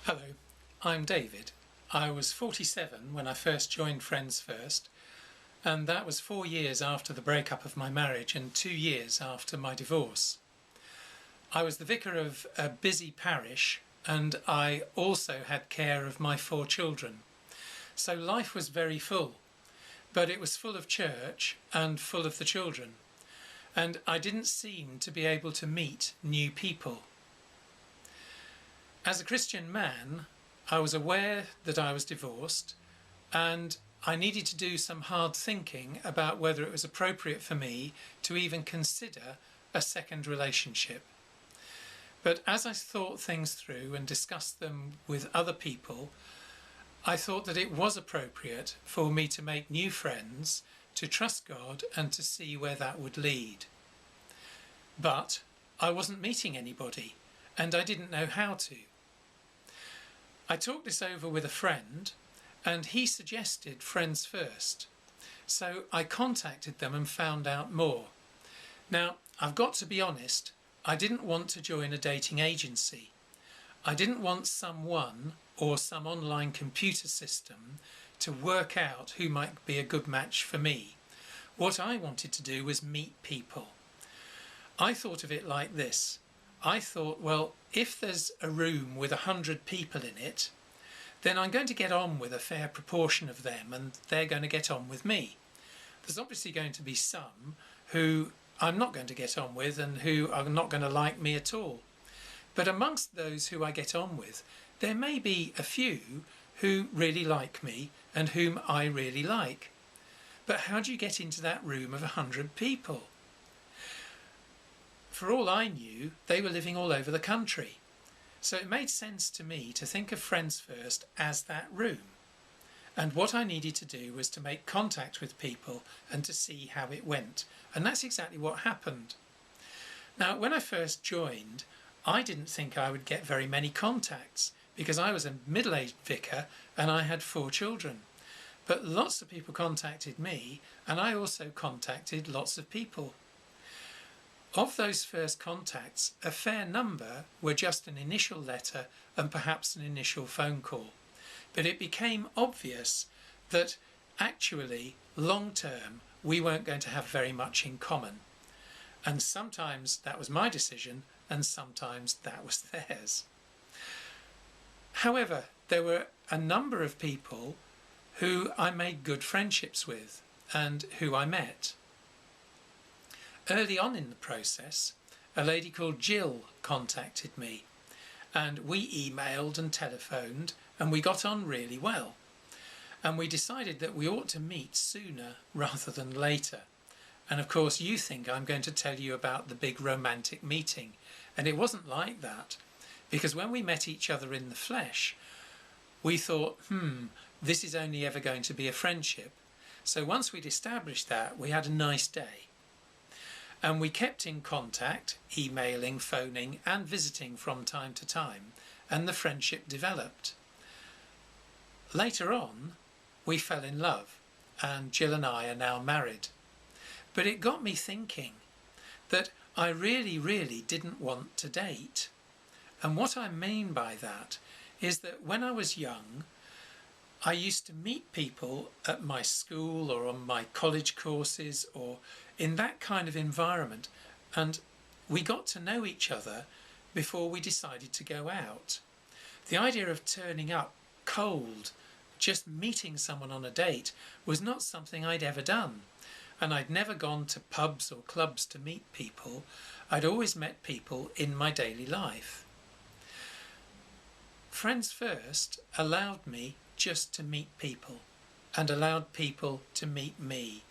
Hello, I'm David. I was 47 when I first joined Friends First, and that was 4 years after the breakup of my marriage and 2 years after my divorce. I was the vicar of a busy parish, and I also had care of my 4 children. So life was very full, but it was full of church and full of the children, and I didn't seem to be able to meet new people. As a Christian man, I was aware that I was divorced, and I needed to do some hard thinking about whether it was appropriate for me to even consider a second relationship. But as I thought things through and discussed them with other people, I thought that it was appropriate for me to make new friends, to trust God and to see where that would lead. But I wasn't meeting anybody, and I didn't know how to. I talked this over with a friend, and he suggested Friends First. So I contacted them and found out more. Now, I've got to be honest, I didn't want to join a dating agency. I didn't want someone or some online computer system to work out who might be a good match for me. What I wanted to do was meet people. I thought of it like this. I thought, well, if there's a room with 100 people in it, then I'm going to get on with a fair proportion of them and they're going to get on with me. There's obviously going to be some who I'm not going to get on with and who are not going to like me at all. But amongst those who I get on with, there may be a few who really like me and whom I really like. But how do you get into that room of 100 people? For all I knew, they were living all over the country. So it made sense to me to think of Friends First as that room. And what I needed to do was to make contact with people and to see how it went. And that's exactly what happened. Now, when I first joined, I didn't think I would get very many contacts because I was a middle-aged vicar and I had 4 children. But lots of people contacted me, and I also contacted lots of people. Of those first contacts, a fair number were just an initial letter and perhaps an initial phone call. But it became obvious that actually, long term, we weren't going to have very much in common. And sometimes that was my decision, and sometimes that was theirs. However, there were a number of people who I made good friendships with and who I met. Early on in the process, a lady called Jill contacted me, and we emailed and telephoned, and we got on really well. And we decided that we ought to meet sooner rather than later. And of course you think I'm going to tell you about the big romantic meeting, and it wasn't like that, because when we met each other in the flesh, we thought, this is only ever going to be a friendship. So once we'd established that, we had a nice day. And we kept in contact, emailing, phoning and visiting from time to time, and the friendship developed. Later on, we fell in love, and Jill and I are now married. But it got me thinking that I really didn't want to date. And what I mean by that is that when I was young, I used to meet people at my school or on my college courses or in that kind of environment, and we got to know each other before we decided to go out. The idea of turning up cold, just meeting someone on a date, was not something I'd ever done. And I'd never gone to pubs or clubs to meet people. I'd always met people in my daily life. Friends First allowed me just to meet people and allowed people to meet me.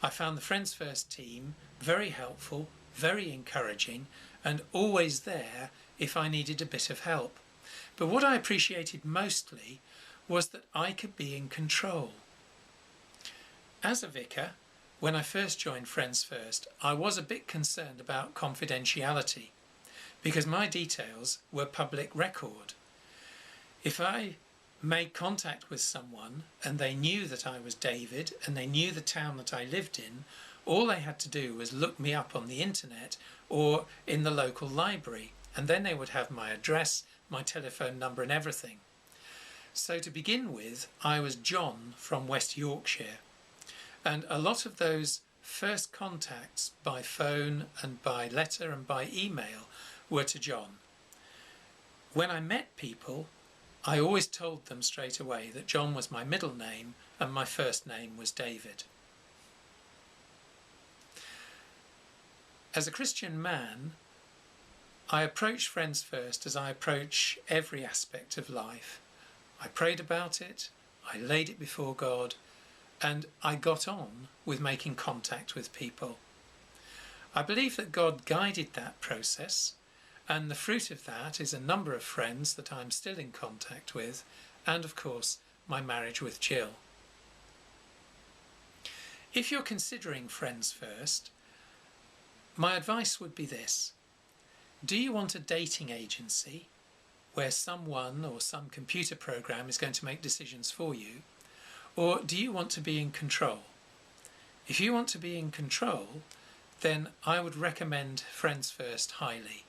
I found the Friends First team very helpful, very encouraging, and always there if I needed a bit of help. But what I appreciated mostly was that I could be in control. As a vicar, when I first joined Friends First, I was a bit concerned about confidentiality because my details were public record. If I made contact with someone and they knew that I was David and they knew the town that I lived in, all they had to do was look me up on the internet or in the local library, and then they would have my address, my telephone number and everything. So to begin with, I was John from West Yorkshire, and a lot of those first contacts by phone and by letter and by email were to John. When I met people, I always told them straight away that John was my middle name and my first name was David. As a Christian man, I approach Friends First as I approach every aspect of life. I prayed about it, I laid it before God, and I got on with making contact with people. I believe that God guided that process, and the fruit of that is a number of friends that I'm still in contact with, and of course my marriage with Jill. If you're considering Friends First, my advice would be this. Do you want a dating agency where someone or some computer program is going to make decisions for you? Or do you want to be in control? If you want to be in control, then I would recommend Friends First highly.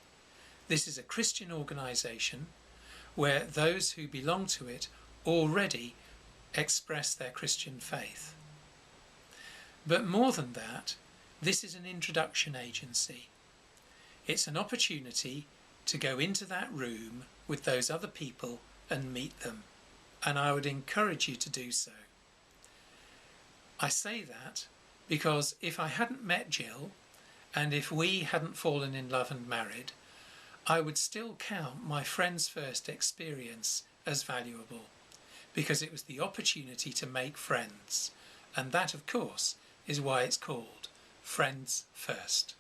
This is a Christian organisation where those who belong to it already express their Christian faith. But more than that, this is an introduction agency. It's an opportunity to go into that room with those other people and meet them, and I would encourage you to do so. I say that because if I hadn't met Jill, and if we hadn't fallen in love and married, I would still count my Friends First experience as valuable, because it was the opportunity to make friends, and that, of course, is why it's called Friends First.